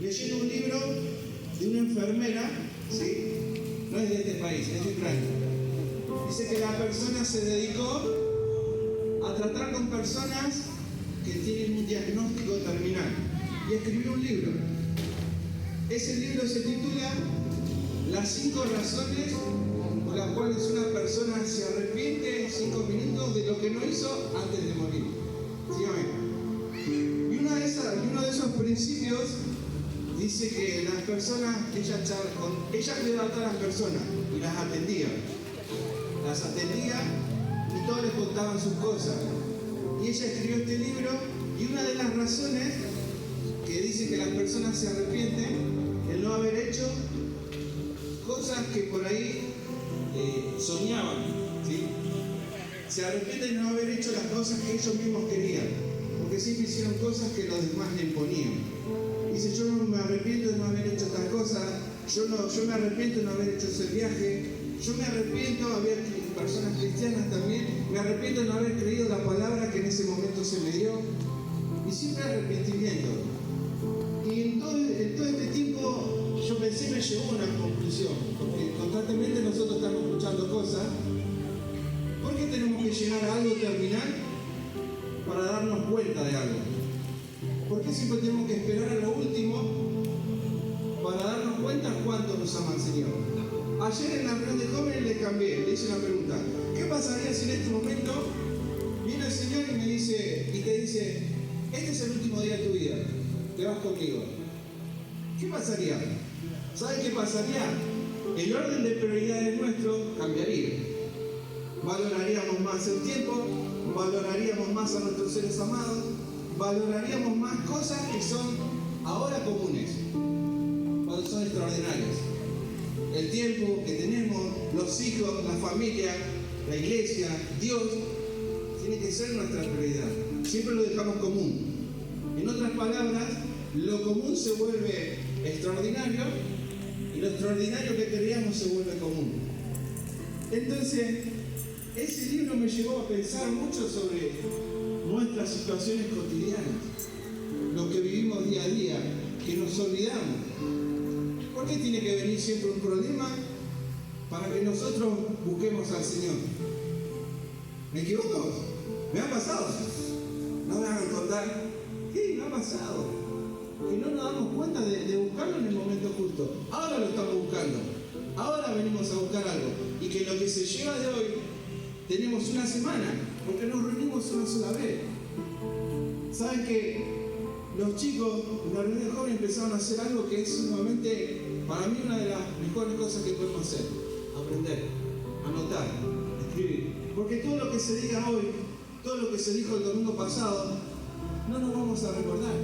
leyendo un libro de una enfermera, ¿sí? No es de este país, es de Ucrania. Dice que la persona se dedicó a tratar con personas que tienen un diagnóstico terminal y escribió un libro. Ese libro se titula Las 5 razones por las cuales una persona se arrepiente en 5 minutos de lo que no hizo antes de morir. Sígame. Y uno de esos principios dice que las personas, ella cuidaba a todas las personas y las atendía. Las atendía y todos les contaban sus cosas. Y ella escribió este libro y una de las razones que dice que las personas se arrepienten el no haber hecho cosas que por ahí soñaban, ¿sí? Se arrepienten de no haber hecho las cosas que ellos mismos querían, porque siempre hicieron cosas que los demás le imponían. Dice, yo no me arrepiento de no haber hecho tal cosa, yo me arrepiento de no haber hecho ese viaje, yo me arrepiento, había personas cristianas también, me arrepiento de no haber creído la palabra que en ese momento se me dio, y siempre arrepentimiento. Y en todo este tiempo yo pensé, me llegó a una conclusión, porque constantemente nosotros estamos escuchando cosas. ¿Por qué tenemos que llegar a algo terminal para darnos cuenta de algo? ¿Por qué siempre tenemos que esperar a lo último para darnos cuenta cuánto nos ama el Señor? Ayer en la reunión de jóvenes le hice una pregunta. ¿Qué pasaría si en este momento viene el Señor y te dice, este es el último día de tu vida, te vas conmigo? ¿Qué pasaría? ¿Saben qué pasaría? El orden de prioridades nuestro cambiaría. Valoraríamos más el tiempo, valoraríamos más a nuestros seres amados, valoraríamos más cosas que son ahora comunes, cuando son extraordinarias. El tiempo que tenemos, los hijos, la familia, la iglesia, Dios, tiene que ser nuestra prioridad. Siempre lo dejamos común. En otras palabras, lo común se vuelve extraordinario y lo extraordinario que queríamos se vuelve común. Entonces, ese libro me llevó a pensar mucho sobre nuestras situaciones cotidianas, lo que vivimos día a día, que nos olvidamos. ¿Por qué tiene que venir siempre un problema para que nosotros busquemos al Señor? ¿Me equivoco? ¿Me ha pasado? No me hagan contar. Sí, me ha pasado. Que no nos damos cuenta de buscarlo en el momento justo. Ahora lo estamos buscando. Ahora venimos a buscar algo. Y que lo que se lleva de hoy, tenemos una semana, porque nos reunimos una sola vez. ¿Saben que los chicos en la reunión de jóvenes empezaron a hacer algo que es sumamente, para mí, una de las mejores cosas que podemos hacer? Aprender, anotar, escribir. Porque todo lo que se diga hoy, todo lo que se dijo el domingo pasado, no nos vamos a recordar.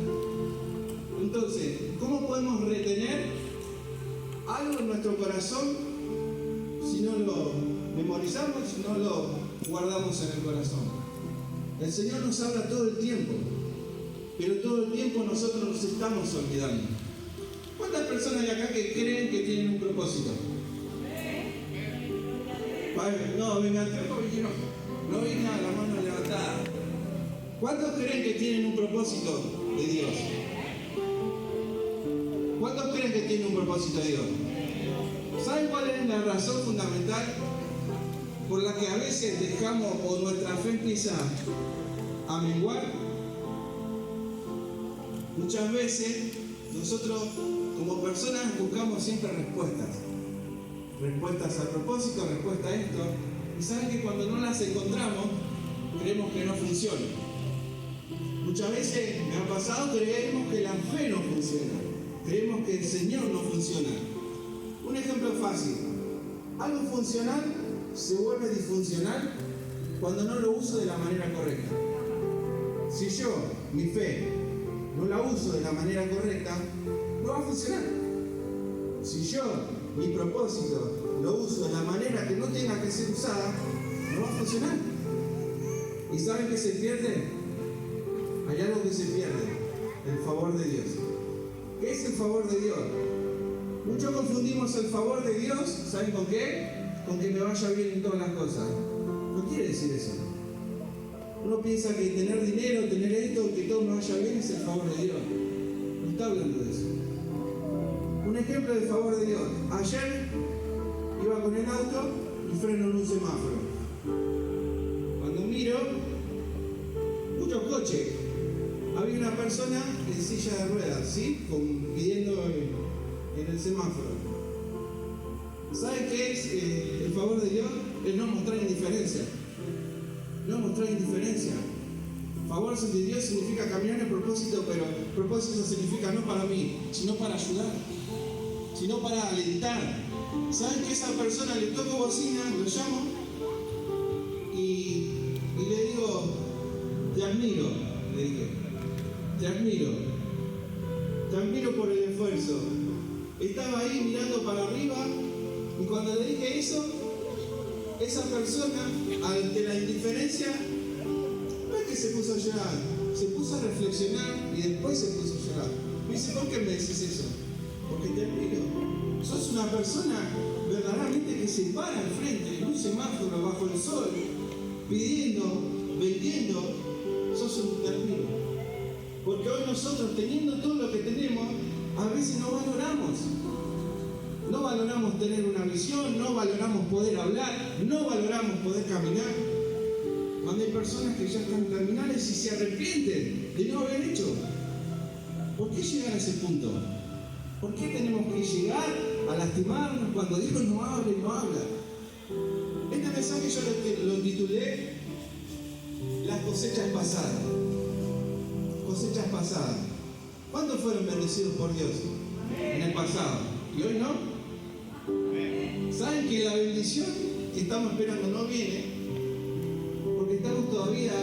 Entonces, ¿cómo podemos retener algo en nuestro corazón si no lo memorizamos, si no lo guardamos en el corazón? El Señor nos habla todo el tiempo, pero todo el tiempo nosotros nos estamos olvidando. ¿Cuántas personas hay acá que creen que tienen un propósito? No, venga, no venga la mano levantada. ¿Cuántos creen que tienen un propósito de Dios? ¿Cuántos creen que tienen un propósito de Dios? ¿Saben cuál es la razón fundamental por la que a veces dejamos o nuestra fe empieza a menguar? Muchas veces nosotros como personas buscamos siempre respuestas. Respuestas al propósito, respuesta a esto. Y saben que cuando no las encontramos, creemos que no funciona. Muchas veces me ha pasado, creemos que la fe no funciona. Creemos que el Señor no funciona. Un ejemplo fácil. Algo funcional se vuelve disfuncional cuando no lo uso de la manera correcta. Si yo, mi fe, no la uso de la manera correcta, no va a funcionar. Si yo, mi propósito, lo uso de la manera que no tenga que ser usada, no va a funcionar. ¿Y saben qué se pierde? Hay algo que se pierde: el favor de Dios. ¿Qué es el favor de Dios? Muchos confundimos el favor de Dios, ¿saben con qué? Con que me vaya bien en todas las cosas. No quiere decir eso. Uno piensa que tener dinero, tener esto, que todo me vaya bien es el favor de Dios. No está hablando de eso. Un ejemplo de favor de Dios. Ayer iba con el auto y freno en un semáforo. Cuando miro, muchos coches. Había una persona en silla de ruedas, ¿sí? Pidiendo en el semáforo. ¿Saben qué es el favor de Dios? Es no mostrar indiferencia. No mostrar indiferencia. Favor de Dios significa caminar en propósito, pero propósito significa no para mí, sino para ayudar, sino para alentar. ¿Saben que esa persona le toco bocina, lo llamo y le digo, te admiro, le dije, te admiro por el esfuerzo. Estaba ahí mirando para arriba y cuando le dije eso, esa persona, ante la indiferencia, no es que se puso a llorar, se puso a reflexionar y después se puso a llorar. Me dice, ¿por qué me decís eso? Porque te admiro. Sos una persona verdaderamente que se para al frente en un semáforo bajo el sol, pidiendo, vendiendo. Sos un te admiro. Porque hoy nosotros, teniendo todo lo que tenemos, a veces no valoramos. No valoramos tener una visión, no valoramos poder hablar, no valoramos poder caminar. Cuando hay personas que ya están terminales y se arrepienten de no haber hecho. ¿Por qué llegar a ese punto? ¿Por qué tenemos que llegar a lastimarnos cuando Dios no habla y no habla? Este mensaje yo lo titulé Las cosechas pasadas. Cosechas pasadas. ¿Cuántos fueron bendecidos por Dios en el pasado? ¿Y hoy no? ¿Saben que la bendición que estamos esperando no viene? Porque estamos todavía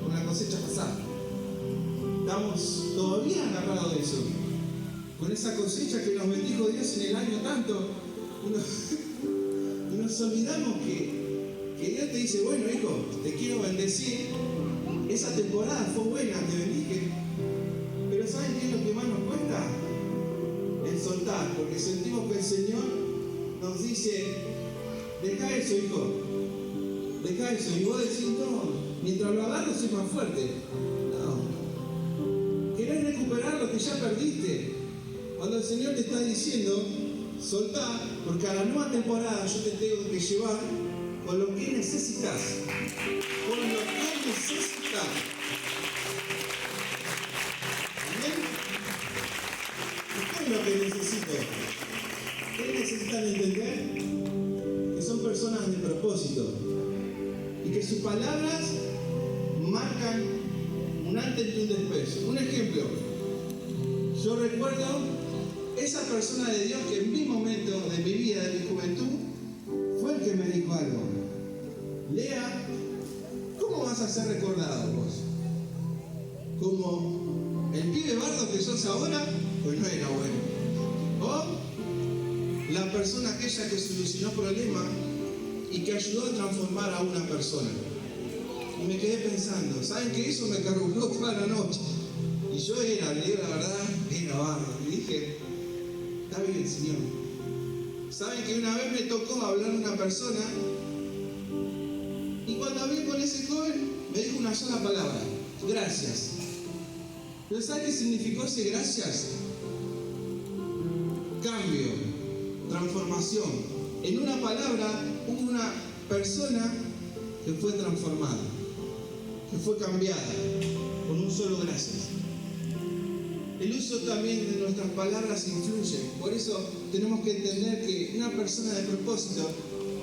con la cosecha pasada. Estamos todavía agarrados de eso. Con esa cosecha que nos bendijo Dios en el año tanto. Y nos olvidamos que Dios te dice, bueno hijo, te quiero bendecir. Esa temporada fue buena, te bendije. Pero ¿saben qué es lo que más nos cuesta? El soltar, porque sentimos que el Señor nos dice, deja eso, hijo, deja eso. Y vos decís, no, mientras lo agarro soy más fuerte. No. ¿Querés recuperar lo que ya perdiste? Cuando el Señor te está diciendo, soltá, porque a la nueva temporada yo te tengo que llevar con lo que necesitas. Con lo que necesitas. ¿Amén? ¿Qué es lo que necesito? ¿Qué necesitan entender? Que son personas de propósito y que sus palabras marcan un antes y un después. Un ejemplo, yo recuerdo esa persona de Dios que en mi momento de mi vida, de mi juventud, fue el que me dijo algo. Lea, ¿cómo vas a ser recordado vos? ¿Como el pibe bardo que sos ahora? Pues no era bueno. O la persona aquella que solucionó problemas y que ayudó a transformar a una persona. Y me quedé pensando, ¿saben qué? Eso me cargó toda la noche. Y yo le digo la verdad, era bardo. Y dije, está bien, Señor. ¿Saben que una vez me tocó hablar a una persona? Y cuando hablé con ese joven, me dijo una sola palabra, gracias. ¿Pero saben qué significó ese gracias? Cambio, transformación. En una palabra, hubo una persona que fue transformada, que fue cambiada, con un solo gracias. El uso también de nuestras palabras influye. Por eso tenemos que entender que una persona de propósito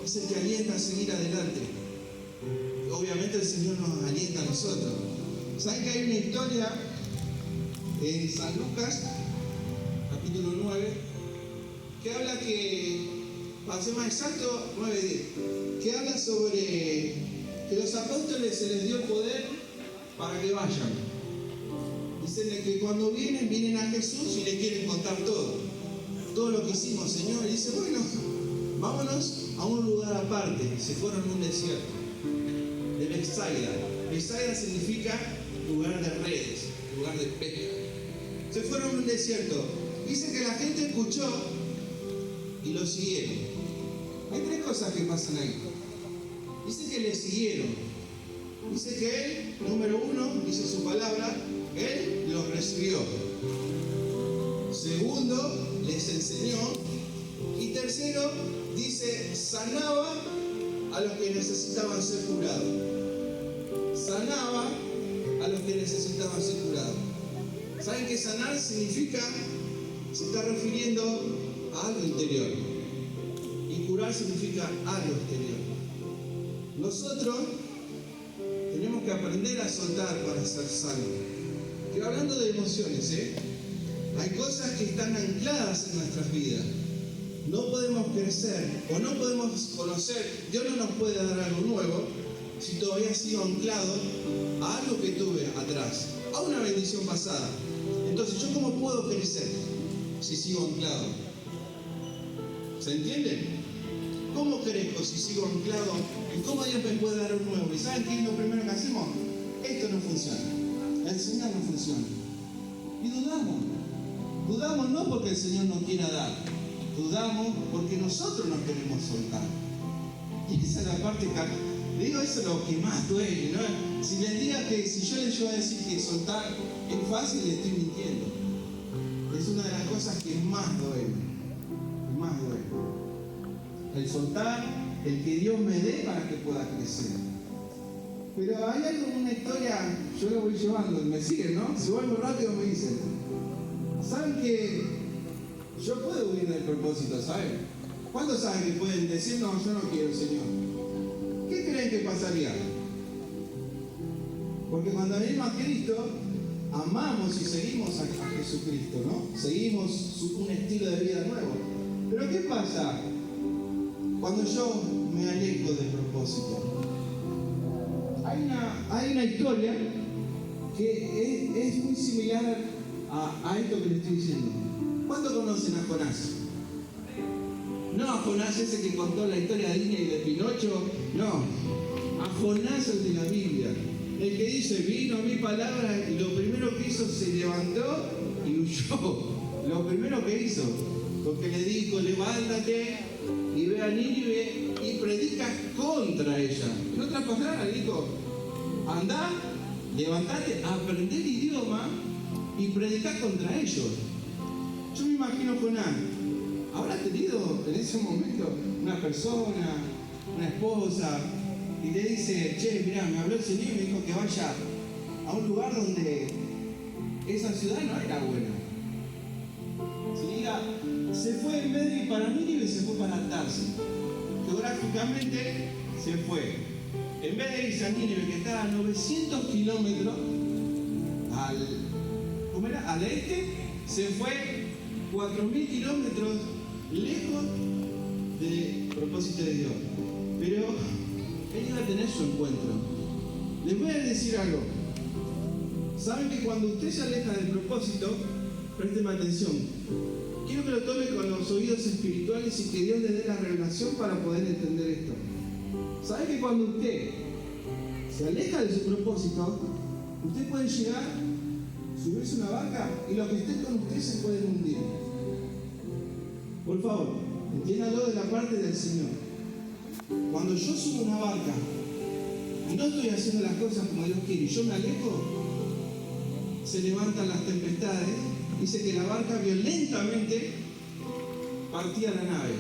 es el que alienta a seguir adelante. Obviamente el Señor nos alienta a nosotros. ¿Saben que hay una historia en San Lucas, capítulo 9, que habla que, para ser más exacto, 9:10, que habla sobre que los apóstoles se les dio el poder para que vayan. Dicen que cuando vienen a Jesús y le quieren contar todo lo que hicimos, Señor. Y dice, bueno, vámonos a un lugar aparte. Se fueron a un desierto de Bethsaida. Bethsaida significa lugar de redes, lugar de pesca. Se fueron a un desierto. Dice que la gente escuchó y lo siguieron. Hay tres cosas que pasan ahí. Dice que le siguieron. Dice que él, número uno, dice su palabra, él los recibió. Segundo, Segundo, les enseñó. Y tercero, dice, sanaba a los que necesitaban ser curados. Sanaba a los que necesitaban ser curados. ¿Saben que sanar significa? Se está refiriendo a algo interior. Y curar significa algo exterior. Nosotros tenemos que aprender a soltar para ser sanos. Estoy hablando de emociones, Hay cosas que están ancladas en nuestras vidas. No podemos crecer o no podemos conocer. Dios no nos puede dar algo nuevo si todavía sigo anclado a algo que tuve atrás, a una bendición pasada. Entonces, ¿yo cómo puedo crecer si sigo anclado? ¿Se entiende? ¿Cómo crezco si sigo anclado en cómo Dios me puede dar un nuevo? ¿Y saben qué es lo primero que hacemos? Esto no funciona. El Señor no funciona. Y dudamos. Dudamos no porque el Señor no quiera dar. Dudamos porque nosotros nos queremos soltar. Y esa es la parte que... Le digo, eso es lo que más duele, ¿no? Si les diga que, si yo les llevo a decir que soltar es fácil, le estoy mintiendo. Es una de las cosas que más duele. Más duele. El soltar, el que Dios me dé para que pueda crecer. Pero hay algo, una historia, yo lo voy llevando, me siguen, ¿no? Si vuelvo rápido me dicen. ¿Saben que yo puedo huir del propósito, saben? ¿Cuántos saben que pueden decir, no, yo no quiero, Señor? ¿Qué creen que pasaría? Porque cuando venimos a Cristo, amamos y seguimos a Jesucristo, ¿no? Seguimos un estilo de vida nuevo. Pero ¿qué pasa cuando yo me alejo del propósito? Hay una historia que es muy similar a esto que le estoy diciendo. ¿Cuántos conocen a Jonás? No a Jonás ese que contó la historia de Disney y de Pinocho, no. A Jonás el de la Biblia. El que dice, vino mi palabra y lo primero que hizo se levantó y huyó. Lo primero que hizo, porque le dijo, levántate y ve a Nínive y predica contra ella. En otras palabras le dijo, andá, levantate, aprende el idioma y predica contra ellos. Yo me imagino Jonás, habrá tenido en ese momento una persona, una esposa, y le dice, che, mirá, me habló el Señor y me dijo que vaya a un lugar donde esa ciudad no era buena. Se fue en vez de ir para Nínive, se fue para Tarsis. Geográficamente se fue. En vez de irse a Nínive, que estaba a 900 kilómetros al este, se fue 4.000 kilómetros lejos del propósito de Dios. Pero él iba a tener su encuentro. Les voy a decir algo. Saben que cuando usted se aleja del propósito, présteme atención. Quiero que lo tome con los oídos espirituales y que Dios le dé la revelación para poder entender esto. ¿Sabe que cuando usted se aleja de su propósito, usted puede llegar, subirse a una barca y los que estén con usted se pueden hundir? Por favor, entiéndalo de la parte del Señor. Cuando yo subo una barca y no estoy haciendo las cosas como Dios quiere y yo me alejo, se levantan las tempestades. Dice que la barca violentamente partía la nave.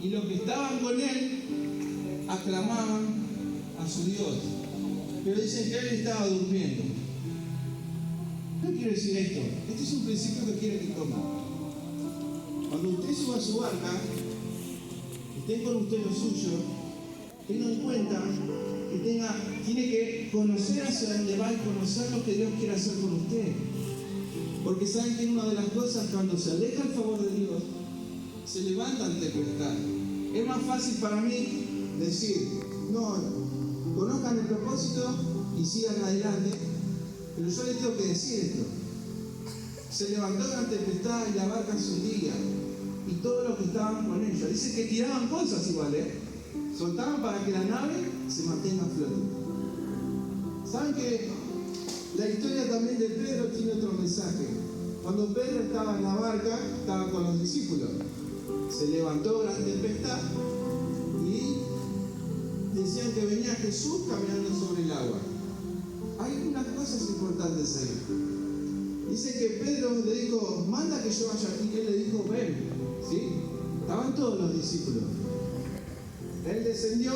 Y los que estaban con él aclamaban a su Dios. Pero dicen que él estaba durmiendo. ¿Qué quiere decir esto? Este es un principio que quiero que tome. Cuando usted suba a su barca, estén con usted lo suyo, tenga en cuenta que tiene que conocer hacia dónde va y conocer lo que Dios quiere hacer con usted. Porque saben que una de las cosas, cuando se aleja el favor de Dios, se levantan tempestades. Es más fácil para mí decir, no, conozcan el propósito y sigan adelante, pero yo les tengo que decir esto. Se levantó una tempestad y la barca se hundía, y todos los que estaban con ellos, dice que tiraban cosas igual, soltaban para que la nave se mantenga a flote. ¿Saben que la historia también de Pedro tiene otro mensaje? Cuando Pedro estaba en la barca, estaba con los discípulos. Se levantó gran tempestad y decían que venía Jesús caminando sobre el agua. Hay unas cosas importantes ahí. Dice que Pedro le dijo, manda que yo vaya. Y él le dijo, ven. ¿Sí? Estaban todos los discípulos. Él descendió,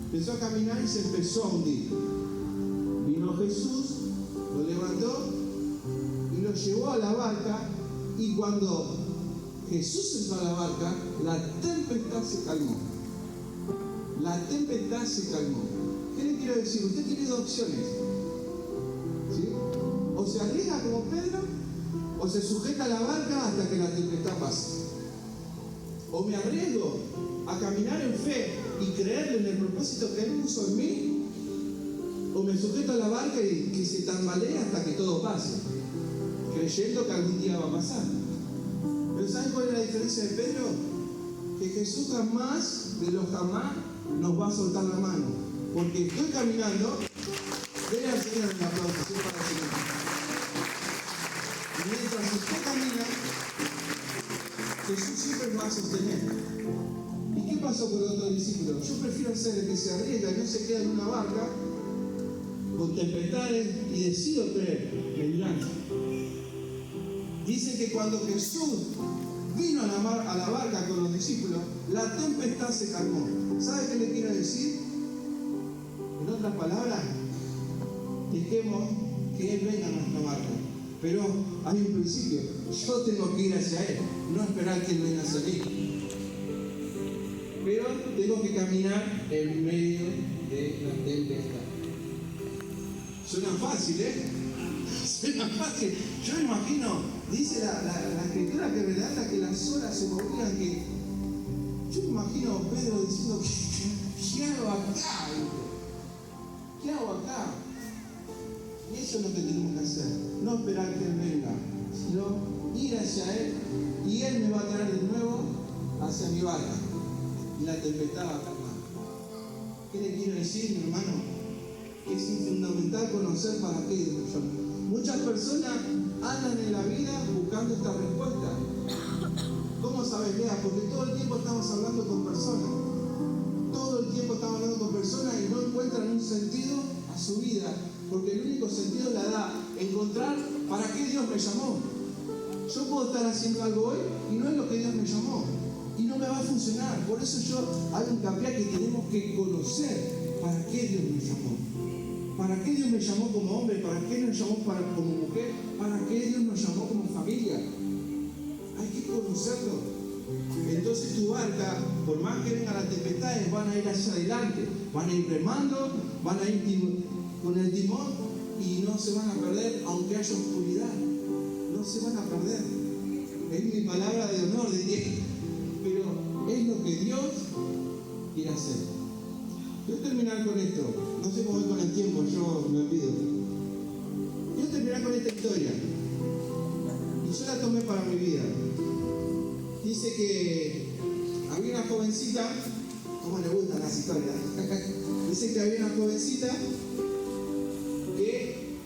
empezó a caminar y se empezó a hundir. Vino Jesús, lo levantó y lo llevó a la barca. Y cuando Jesús entró a la barca, la tempestad se calmó. La tempestad se calmó. ¿Qué le quiero decir? Usted tiene dos opciones. ¿Sí? O se arriesga como Pedro, o se sujeta a la barca hasta que la tempestad pase. O me arriesgo a caminar en fe y creerle en el propósito que Él puso en mí, o me sujeto a la barca y que se tambalee hasta que todo pase, creyendo que algún día va a pasar. Pero ¿saben cuál es la diferencia de Pedro? Que Jesús jamás, de lo jamás, nos va a soltar la mano. Porque estoy caminando, denle al Señor un aplauso, ¿sí? Para el Señor. Y mientras usted camina, Jesús siempre me va a sostener. ¿Y qué pasó con los otros discípulos? Yo prefiero ser el que se arriesga y no se queda en una barca con tempestades y decido creer, me lanzo. Dice que cuando Jesús vino a la barca con los discípulos, la tempestad se calmó. ¿Sabe qué le quiero decir? En otras palabras, dejemos que Él venga a nuestra barca. Pero hay un principio. Yo tengo que ir hacia Él, no esperar que Él venga hacia mí. Pero tengo que caminar en medio de la tempestad. Suena fácil, ¿eh? Suena fácil. Yo me imagino, dice la escritura que relata que las olas se movían, que yo me imagino a Pedro diciendo, ¿qué hago acá? ¿Qué hago acá? Y eso es lo que tenemos que hacer. No esperar que Él venga, sino ir hacia Él y Él me va a traer de nuevo hacia mi barca. Y la tempestad va a calmar. ¿Qué le quiero decir, mi hermano? Que es fundamental conocer para qué Dios nos llama. Muchas personas andan en la vida buscando esta respuesta. ¿Cómo sabes, Lea? Porque todo el tiempo estamos hablando con personas. Todo el tiempo estamos hablando con personas y no encuentran un sentido a su vida. Porque el único sentido la da encontrar para qué Dios me llamó. Yo puedo estar haciendo algo hoy y no es lo que Dios me llamó. Y no me va a funcionar. Por eso yo hago hincapié que tenemos que conocer para qué Dios me llamó. ¿Para qué Dios me llamó como hombre? ¿Para qué nos llamó como mujer? ¿Para qué Dios nos llamó como familia? Hay que conocerlo. Entonces tu barca, por más que vengan las tempestades, van a ir hacia adelante. Van a ir remando, van a ir con el timón y no se van a perder, aunque haya oscuridad. No se van a perder. Es mi palabra de honor, diría. Pero es lo que Dios quiere hacer. Quiero terminar con esto. No sé cómo voy con el tiempo, yo me olvido. Quiero terminar con esta historia. Y yo la tomé para mi vida. Dice que había una jovencita, ¿cómo le gustan las historias? Dice que había una jovencita que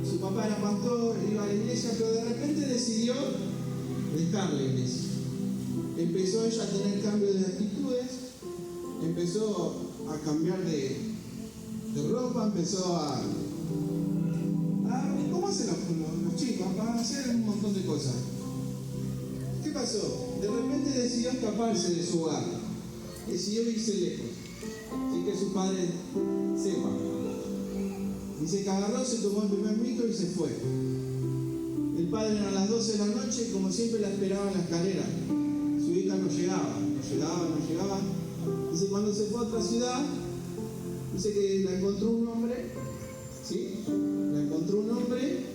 su papá era pastor, iba a la iglesia, pero de repente decidió dejar la iglesia. Empezó ella a tener cambio de actitudes, empezó a cambiar de ropa, empezó a ¿cómo hacen los chicos? Para hacer un montón de cosas. ¿Qué pasó? De repente decidió escaparse de su hogar, decidió irse lejos, sin que su padre sepa. Dice que agarró, se tomó el primer micro y se fue. El padre era a las 12 de la noche y como siempre la esperaba en la escalera. Su hija no llegaba. Dice, cuando se fue a otra ciudad, dice que la encontró un hombre, ¿sí? La encontró un hombre,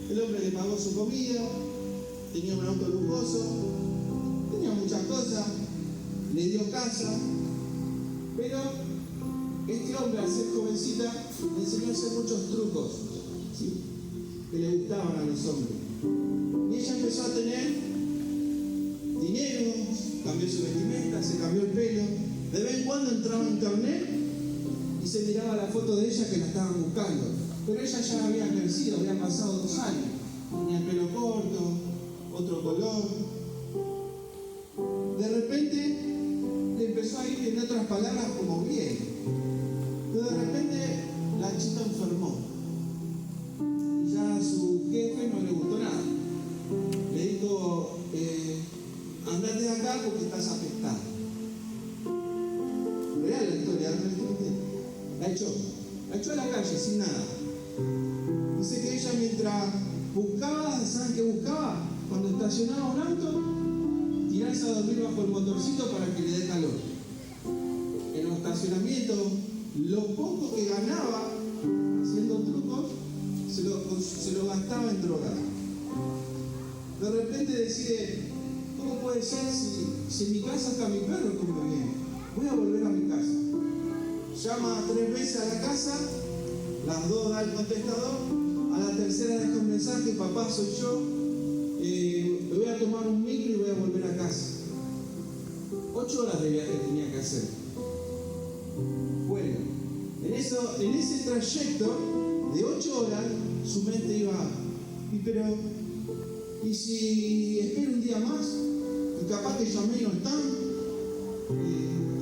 el hombre le pagó su comida, tenía un auto lujoso, tenía muchas cosas, le dio casa, pero este hombre, al ser jovencita, le enseñó a hacer muchos trucos, ¿sí? Que le gustaban a los hombres. Y ella empezó a tener dinero, cambió su vestimenta, se cambió el pelo. De vez en cuando entraba a internet y se miraba la foto de ella que la estaban buscando. Pero ella ya había crecido, habían pasado 2 años. Tenía el pelo corto, otro color. De repente le empezó a ir, en otras palabras, como bien. Pero de repente la chica enfermó. Y ya su jefe andate de acá porque estás afectado. Real la historia, realmente. La echó a la calle sin nada. Dice que ella mientras buscaba, ¿saben qué buscaba? Cuando estacionaba un auto, tirarse a dormir bajo el motorcito para que le dé calor. En los estacionamientos, lo poco que ganaba haciendo trucos, se lo gastaba en droga. De repente decide, ¿cómo puede ser si en mi casa está mi perro que me viene? Voy a volver a mi casa. Llama 3 veces a la casa, las 2 da el contestador, a la tercera deja un mensaje, papá soy yo, me voy a tomar un micro y voy a volver a casa. 8 horas de viaje tenía que hacer. Bueno, en ese trayecto de 8 horas, su mente iba, ¿y si espero un día más? Y capaz que llamé y no están.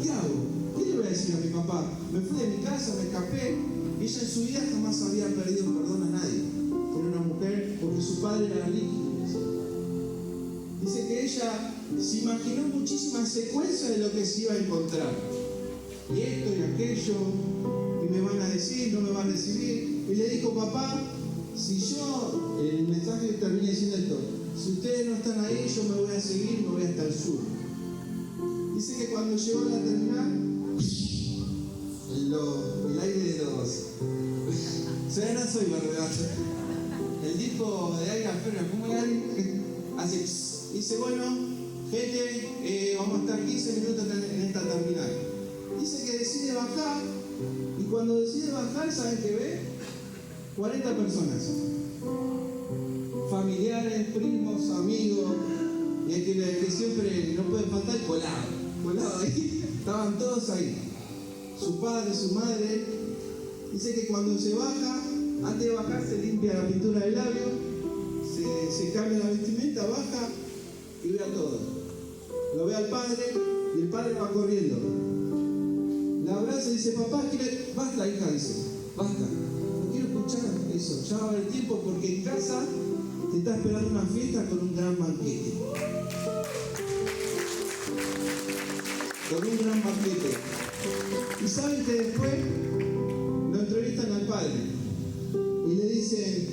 ¿Qué hago? ¿Qué le voy a decir a mi papá? Me fui de mi casa, me escapé. Ella en su vida jamás había pedido perdón a nadie por una mujer, porque su padre era líquido. Dice que ella se imaginó muchísimas secuencias de lo que se iba a encontrar. Y esto y aquello, y me van a decir, no me van a recibir. Y le dijo, papá, si yo, el mensaje termina diciendo esto, si ustedes no están ahí, yo me voy a seguir, me voy hasta el sur. Dice que cuando llegó a la terminal, el aire de los... no soy verdad. El disco de aire afuera, como el aire, hace... Dice, bueno, gente, vamos a estar 15 minutos en esta terminal. Dice que decide bajar, y cuando decide bajar, ¿saben qué ve? 40 personas. Familiares, primos, amigos, y el que siempre no puede faltar, colado ahí. Estaban todos ahí. Su padre, su madre. Dice que cuando se baja, antes de bajar se limpia la pintura del labio, se cambia la vestimenta, baja y ve a todos. Lo ve al padre y el padre va corriendo. La abraza y dice, papá, basta hija, dice, basta. No quiero escuchar eso, ya va a haber tiempo porque en casa te está esperando una fiesta con un gran banquete. Con un gran banquete. Y saben que después lo entrevistan al padre y le dicen,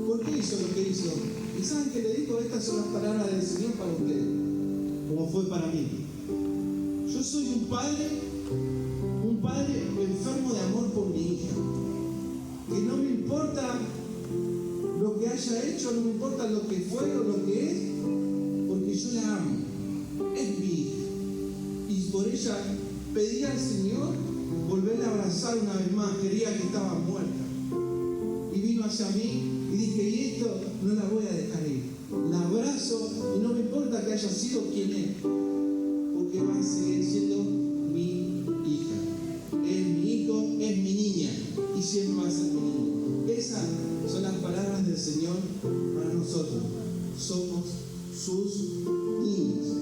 ¿por qué hizo lo que hizo? Y saben que le dijo, estas son las palabras del Señor para ustedes, como fue para mí. Yo soy un padre enfermo de amor por mi hija, que no me importa lo que haya hecho, no me importa lo que fue o lo que es, porque yo la amo, es mi hija. Y por ella pedí al Señor volverla a abrazar una vez más, quería que estaba muerta. Y vino hacia mí y dije, y esto no la voy a dejar ir. La abrazo y no me importa que haya sido quien es, porque va a seguir siendo mi hija. Es mi hijo, es mi niña y siempre va a ser mi niño. Esas son las palabras del Señor para nosotros. Somos sus niños.